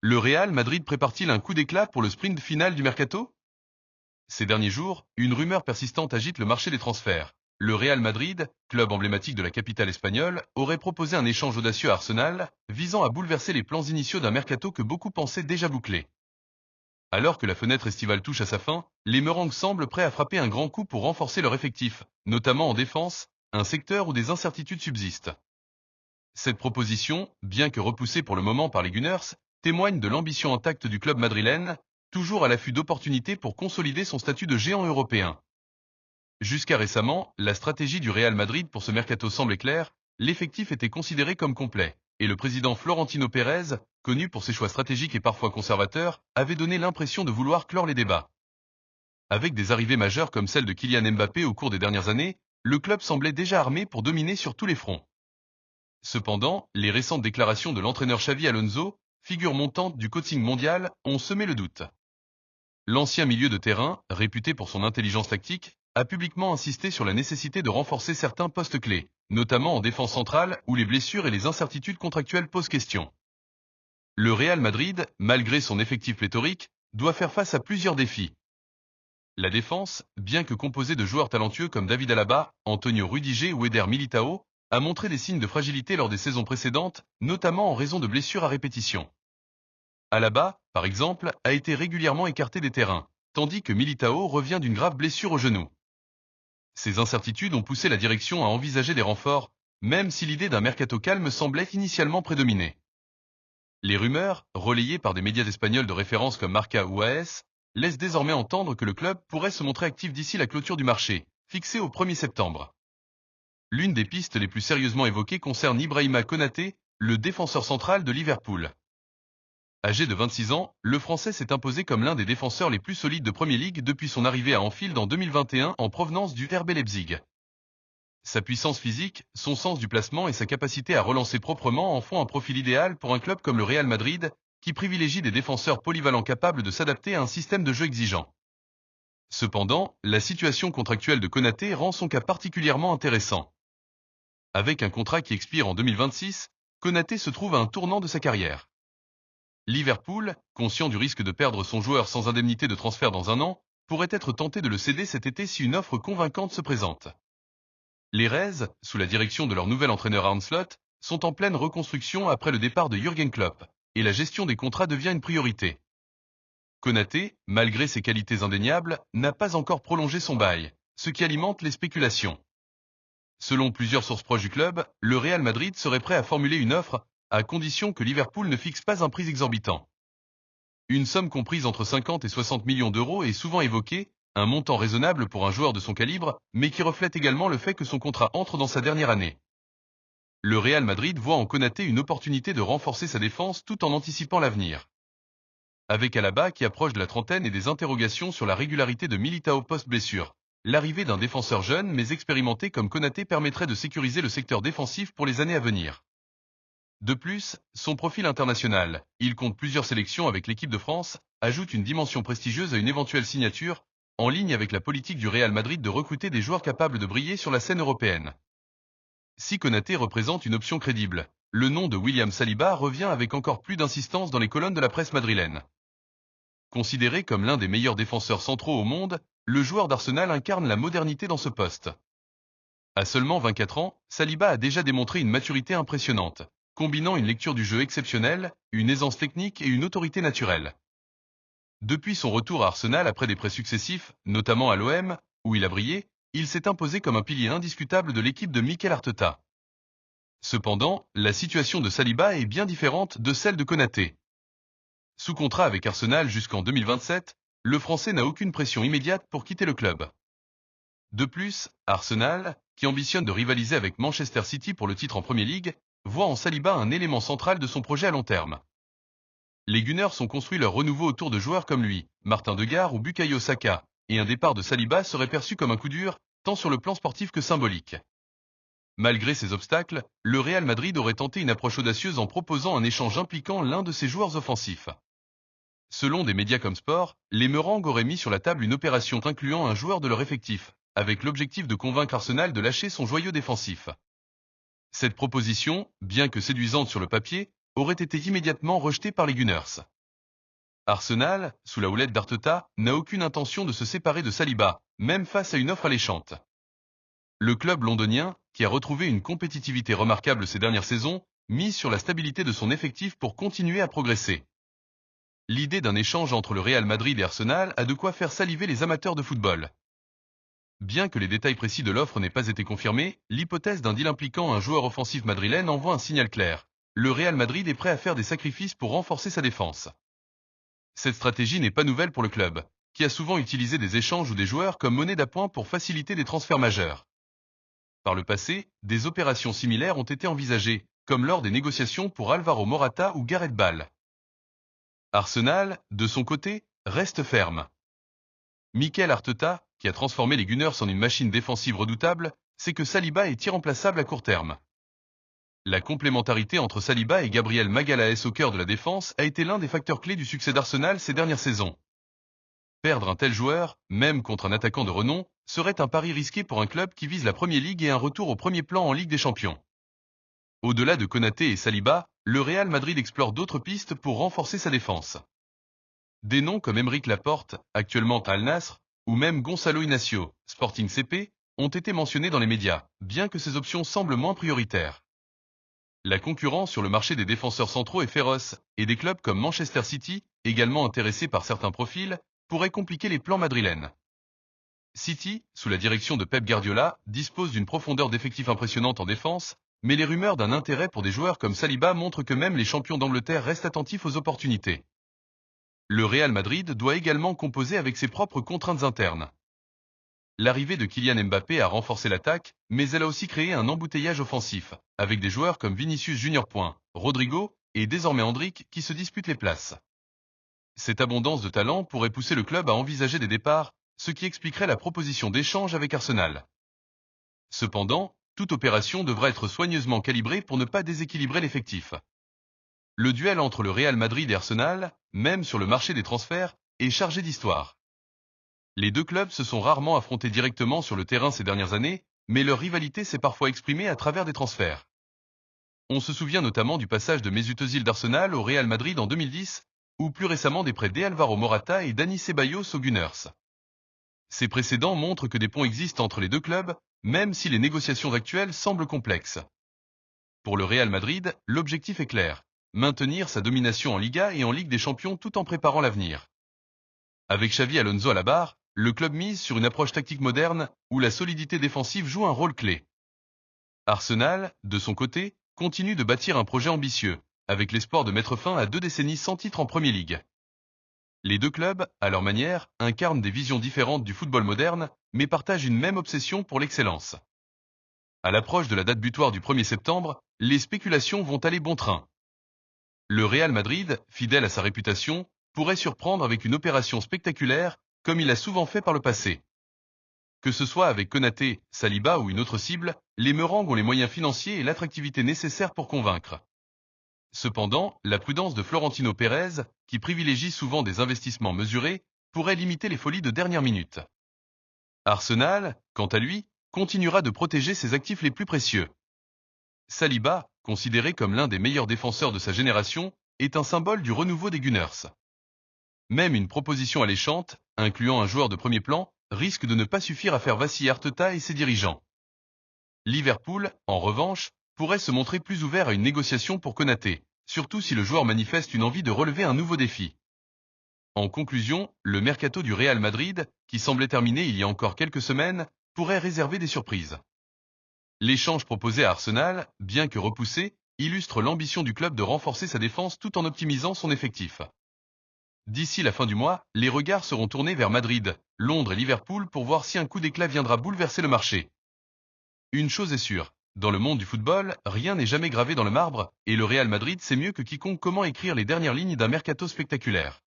Le Real Madrid prépare-t-il un coup d'éclat pour le sprint final du mercato? Ces derniers jours, une rumeur persistante agite le marché des transferts. Le Real Madrid, club emblématique de la capitale espagnole, aurait proposé un échange audacieux à Arsenal, visant à bouleverser les plans initiaux d'un mercato que beaucoup pensaient déjà bouclé. Alors que la fenêtre estivale touche à sa fin, les Merengues semblent prêts à frapper un grand coup pour renforcer leur effectif, notamment en défense, un secteur où des incertitudes subsistent. Cette proposition, bien que repoussée pour le moment par les Gunners, témoigne de l'ambition intacte du club madrilène, toujours à l'affût d'opportunités pour consolider son statut de géant européen. Jusqu'à récemment, la stratégie du Real Madrid pour ce mercato semblait claire, l'effectif était considéré comme complet, et le président Florentino Pérez, connu pour ses choix stratégiques et parfois conservateurs, avait donné l'impression de vouloir clore les débats. Avec des arrivées majeures comme celle de Kylian Mbappé au cours des dernières années, le club semblait déjà armé pour dominer sur tous les fronts. Cependant, les récentes déclarations de l'entraîneur Xavi Alonso, figure montante du coaching mondial, ont semé le doute. L'ancien milieu de terrain, réputé pour son intelligence tactique, a publiquement insisté sur la nécessité de renforcer certains postes clés, notamment en défense centrale où les blessures et les incertitudes contractuelles posent question. Le Real Madrid, malgré son effectif pléthorique, doit faire face à plusieurs défis. La défense, bien que composée de joueurs talentueux comme David Alaba, Antonio Rudiger ou Eder Militao, a montré des signes de fragilité lors des saisons précédentes, notamment en raison de blessures à répétition. Alaba, par exemple, a été régulièrement écarté des terrains, tandis que Militao revient d'une grave blessure au genou. Ces incertitudes ont poussé la direction à envisager des renforts, même si l'idée d'un mercato calme semblait initialement prédominer. Les rumeurs, relayées par des médias espagnols de référence comme Marca ou AS, laissent désormais entendre que le club pourrait se montrer actif d'ici la clôture du marché, fixée au 1er septembre. L'une des pistes les plus sérieusement évoquées concerne Ibrahima Konaté, le défenseur central de Liverpool. Âgé de 26 ans, le Français s'est imposé comme l'un des défenseurs les plus solides de Premier League depuis son arrivée à Anfield en 2021 en provenance du RB Leipzig. Sa puissance physique, son sens du placement et sa capacité à relancer proprement en font un profil idéal pour un club comme le Real Madrid, qui privilégie des défenseurs polyvalents capables de s'adapter à un système de jeu exigeant. Cependant, la situation contractuelle de Konaté rend son cas particulièrement intéressant. Avec un contrat qui expire en 2026, Konaté se trouve à un tournant de sa carrière. Liverpool, conscient du risque de perdre son joueur sans indemnité de transfert dans un an, pourrait être tenté de le céder cet été si une offre convaincante se présente. Les Reds, sous la direction de leur nouvel entraîneur Arne Slot, sont en pleine reconstruction après le départ de Jürgen Klopp, et la gestion des contrats devient une priorité. Konaté, malgré ses qualités indéniables, n'a pas encore prolongé son bail, ce qui alimente les spéculations. Selon plusieurs sources proches du club, le Real Madrid serait prêt à formuler une offre, à condition que Liverpool ne fixe pas un prix exorbitant. Une somme comprise entre 50 et 60 millions d'euros est souvent évoquée, un montant raisonnable pour un joueur de son calibre, mais qui reflète également le fait que son contrat entre dans sa dernière année. Le Real Madrid voit en Konaté une opportunité de renforcer sa défense tout en anticipant l'avenir. Avec Alaba qui approche de la trentaine et des interrogations sur la régularité de Militao post-blessure, l'arrivée d'un défenseur jeune mais expérimenté comme Konaté permettrait de sécuriser le secteur défensif pour les années à venir. De plus, son profil international, il compte plusieurs sélections avec l'équipe de France, ajoute une dimension prestigieuse à une éventuelle signature, en ligne avec la politique du Real Madrid de recruter des joueurs capables de briller sur la scène européenne. Si Konaté représente une option crédible, le nom de William Saliba revient avec encore plus d'insistance dans les colonnes de la presse madrilène. Considéré comme l'un des meilleurs défenseurs centraux au monde, le joueur d'Arsenal incarne la modernité dans ce poste. À seulement 24 ans, Saliba a déjà démontré une maturité impressionnante, combinant une lecture du jeu exceptionnelle, une aisance technique et une autorité naturelle. Depuis son retour à Arsenal après des prêts successifs, notamment à l'OM, où il a brillé, il s'est imposé comme un pilier indiscutable de l'équipe de Mikel Arteta. Cependant, la situation de Saliba est bien différente de celle de Konaté. Sous contrat avec Arsenal jusqu'en 2027, le Français n'a aucune pression immédiate pour quitter le club. De plus, Arsenal, qui ambitionne de rivaliser avec Manchester City pour le titre en Premier League, voit en Saliba un élément central de son projet à long terme. Les Gunners ont construit leur renouveau autour de joueurs comme lui, Martin Degar ou Bukayo Saka, et un départ de Saliba serait perçu comme un coup dur, tant sur le plan sportif que symbolique. Malgré ces obstacles, le Real Madrid aurait tenté une approche audacieuse en proposant un échange impliquant l'un de ses joueurs offensifs. Selon des médias comme Sport, les Merengues auraient mis sur la table une opération incluant un joueur de leur effectif, avec l'objectif de convaincre Arsenal de lâcher son joyau défensif. Cette proposition, bien que séduisante sur le papier, aurait été immédiatement rejetée par les Gunners. Arsenal, sous la houlette d'Arteta, n'a aucune intention de se séparer de Saliba, même face à une offre alléchante. Le club londonien, qui a retrouvé une compétitivité remarquable ces dernières saisons, mise sur la stabilité de son effectif pour continuer à progresser. L'idée d'un échange entre le Real Madrid et Arsenal a de quoi faire saliver les amateurs de football. Bien que les détails précis de l'offre n'aient pas été confirmés, l'hypothèse d'un deal impliquant un joueur offensif madrilène envoie un signal clair. Le Real Madrid est prêt à faire des sacrifices pour renforcer sa défense. Cette stratégie n'est pas nouvelle pour le club, qui a souvent utilisé des échanges ou des joueurs comme monnaie d'appoint pour faciliter des transferts majeurs. Par le passé, des opérations similaires ont été envisagées, comme lors des négociations pour Alvaro Morata ou Gareth Bale. Arsenal, de son côté, reste ferme. Mikel Arteta, qui a transformé les Gunners en une machine défensive redoutable, sait que Saliba est irremplaçable à court terme. La complémentarité entre Saliba et Gabriel Magalhaes au cœur de la défense a été l'un des facteurs clés du succès d'Arsenal ces dernières saisons. Perdre un tel joueur, même contre un attaquant de renom, serait un pari risqué pour un club qui vise la Premier League et un retour au premier plan en Ligue des Champions. Au-delà de Konaté et Saliba, le Real Madrid explore d'autres pistes pour renforcer sa défense. Des noms comme Aymeric Laporte, actuellement à Al Nassr, ou même Gonçalo Inacio, Sporting CP, ont été mentionnés dans les médias, bien que ces options semblent moins prioritaires. La concurrence sur le marché des défenseurs centraux est féroce, et des clubs comme Manchester City, également intéressés par certains profils, pourraient compliquer les plans madrilènes. City, sous la direction de Pep Guardiola, dispose d'une profondeur d'effectifs impressionnante en défense, mais les rumeurs d'un intérêt pour des joueurs comme Saliba montrent que même les champions d'Angleterre restent attentifs aux opportunités. Le Real Madrid doit également composer avec ses propres contraintes internes. L'arrivée de Kylian Mbappé a renforcé l'attaque, mais elle a aussi créé un embouteillage offensif, avec des joueurs comme Vinicius Junior, Rodrigo, et désormais Endrick qui se disputent les places. Cette abondance de talent pourrait pousser le club à envisager des départs, ce qui expliquerait la proposition d'échange avec Arsenal. Cependant, toute opération devra être soigneusement calibrée pour ne pas déséquilibrer l'effectif. Le duel entre le Real Madrid et Arsenal, même sur le marché des transferts, est chargé d'histoire. Les deux clubs se sont rarement affrontés directement sur le terrain ces dernières années, mais leur rivalité s'est parfois exprimée à travers des transferts. On se souvient notamment du passage de Mesut Özil d'Arsenal au Real Madrid en 2010, ou plus récemment des prêts d'Alvaro Morata et Dani Ceballos aux Gunners. Ces précédents montrent que des ponts existent entre les deux clubs, même si les négociations actuelles semblent complexes. Pour le Real Madrid, l'objectif est clair: maintenir sa domination en Liga et en Ligue des Champions tout en préparant l'avenir. Avec Xavi Alonso à la barre, le club mise sur une approche tactique moderne où la solidité défensive joue un rôle clé. Arsenal, de son côté, continue de bâtir un projet ambitieux, avec l'espoir de mettre fin à 2 décennies sans titre en Premier League. Les deux clubs, à leur manière, incarnent des visions différentes du football moderne, mais partagent une même obsession pour l'excellence. À l'approche de la date butoir du 1er septembre, les spéculations vont aller bon train. Le Real Madrid, fidèle à sa réputation, pourrait surprendre avec une opération spectaculaire, comme il l'a souvent fait par le passé. Que ce soit avec Konaté, Saliba ou une autre cible, les Merengues ont les moyens financiers et l'attractivité nécessaires pour convaincre. Cependant, la prudence de Florentino Pérez, qui privilégie souvent des investissements mesurés, pourrait limiter les folies de dernière minute. Arsenal, quant à lui, continuera de protéger ses actifs les plus précieux. Saliba, considéré comme l'un des meilleurs défenseurs de sa génération, est un symbole du renouveau des Gunners. Même une proposition alléchante, incluant un joueur de premier plan, risque de ne pas suffire à faire vaciller Arteta et ses dirigeants. Liverpool, en revanche, pourrait se montrer plus ouvert à une négociation pour Konaté, surtout si le joueur manifeste une envie de relever un nouveau défi. En conclusion, le mercato du Real Madrid, qui semblait terminé il y a encore quelques semaines, pourrait réserver des surprises. L'échange proposé à Arsenal, bien que repoussé, illustre l'ambition du club de renforcer sa défense tout en optimisant son effectif. D'ici la fin du mois, les regards seront tournés vers Madrid, Londres et Liverpool pour voir si un coup d'éclat viendra bouleverser le marché. Une chose est sûre, dans le monde du football, rien n'est jamais gravé dans le marbre, et le Real Madrid sait mieux que quiconque comment écrire les dernières lignes d'un mercato spectaculaire.